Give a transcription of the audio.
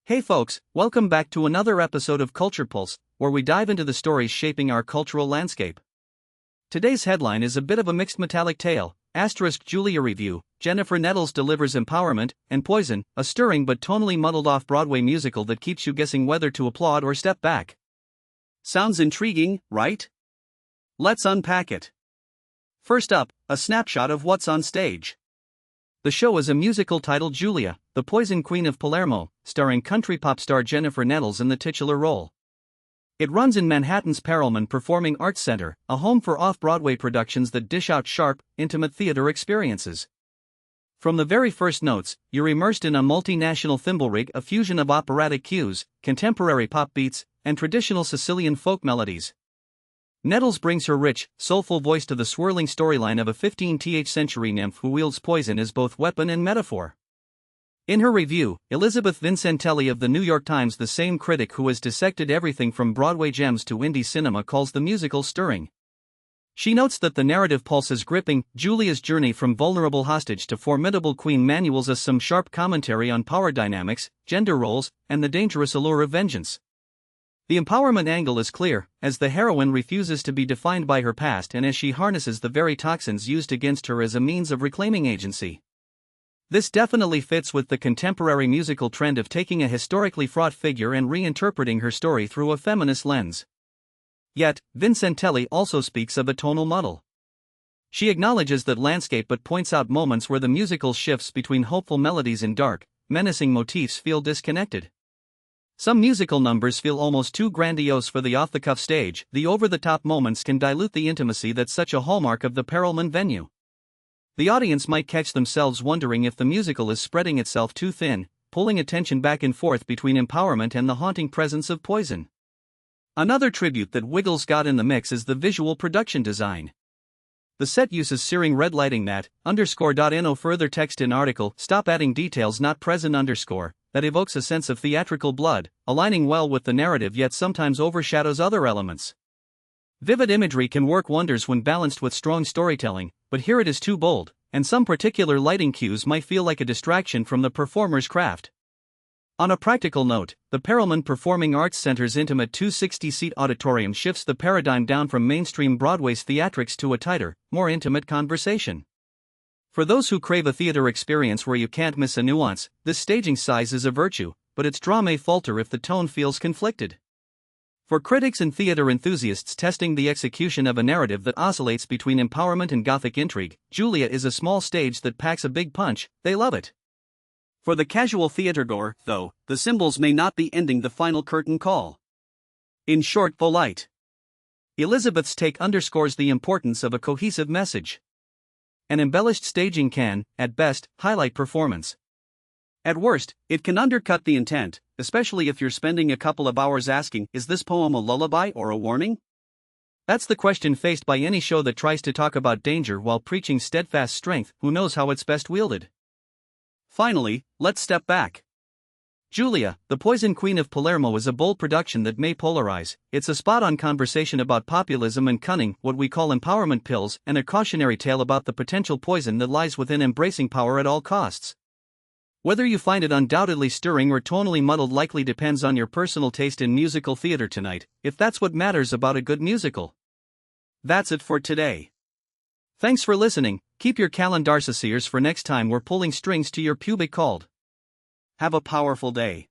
Hey folks, welcome back to another episode of Culture Pulse, where we dive into the stories shaping our cultural landscape. Today's headline is a bit of a mixed metallic tale. Giulia review, Jennifer Nettles delivers empowerment, and PodGen, a stirring but tonally muddled off-Broadway musical that keeps you guessing whether to applaud or step back. Sounds intriguing, right? Let's unpack it. First up, a snapshot of what's on stage. The show is a musical titled Giulia, the Poison Queen of Palermo, starring country pop star Jennifer Nettles in the titular role. It runs in Manhattan's Perelman Performing Arts Center, a home for off-Broadway productions that dish out sharp, intimate theater experiences. From the very first notes, you're immersed in a multinational thimble rig, a fusion of operatic cues, contemporary pop beats, and traditional Sicilian folk melodies. Nettles brings her rich, soulful voice to the swirling storyline of a 15th century nymph who wields poison as both weapon and metaphor. In her review, Elizabeth Vincentelli of the New York Times, the same critic who has dissected everything from Broadway gems to indie cinema, calls the musical stirring. She notes that the narrative pulse is gripping. Giulia's journey from vulnerable hostage to formidable queen manuals us some sharp commentary on power dynamics, gender roles, and the dangerous allure of vengeance. The empowerment angle is clear, as the heroine refuses to be defined by her past and as she harnesses the very toxins used against her as a means of reclaiming agency. This definitely fits with the contemporary musical trend of taking a historically fraught figure and reinterpreting her story through a feminist lens. Yet, Vincentelli also speaks of a tonal muddle. She acknowledges that landscape but points out moments where the musical shifts between hopeful melodies and dark, menacing motifs feel disconnected. Some musical numbers feel almost too grandiose for the off-the-cuff stage. The over-the-top moments can dilute the intimacy that's such a hallmark of the Perelman venue. The audience might catch themselves wondering if the musical is spreading itself too thin, pulling attention back and forth between empowerment and the haunting presence of poison. Another tribute that Wiggles got in the mix is the visual production design. The set uses searing red lighting that further text in article, stop adding details not present that evokes a sense of theatrical blood, aligning well with the narrative yet sometimes overshadows other elements. Vivid imagery can work wonders when balanced with strong storytelling, but here it is too bold, and some particular lighting cues might feel like a distraction from the performer's craft. On a practical note, the Perelman Performing Arts Center's intimate 260-seat auditorium shifts the paradigm down from mainstream Broadway's theatrics to a tighter, more intimate conversation. For those who crave a theater experience where you can't miss a nuance, this staging size is a virtue, but its draw may falter if the tone feels conflicted. For critics and theater enthusiasts testing the execution of a narrative that oscillates between empowerment and gothic intrigue, Giulia is a small stage that packs a big punch. They love it. For the casual theatergoer, though, the cymbals may not be ending the final curtain call. In short, polite. Elizabeth's take underscores the importance of a cohesive message. An embellished staging can, at best, highlight performance. At worst, it can undercut the intent, especially if you're spending a couple of hours asking, is this poem a lullaby or a warning? That's the question faced by any show that tries to talk about danger while preaching steadfast strength. Who knows how it's best wielded? Finally, let's step back. Giulia, the Poison Queen of Palermo is a bold production that may polarize. It's a spot-on conversation about populism and cunning, what we call empowerment pills, and a cautionary tale about the potential poison that lies within embracing power at all costs. Whether you find it undoubtedly stirring or tonally muddled likely depends on your personal taste in musical theater tonight, if that's what matters about a good musical. That's it for today. Thanks for listening. Keep your calendars ears for next time we're pulling strings to your pubic cord. Have a powerful day.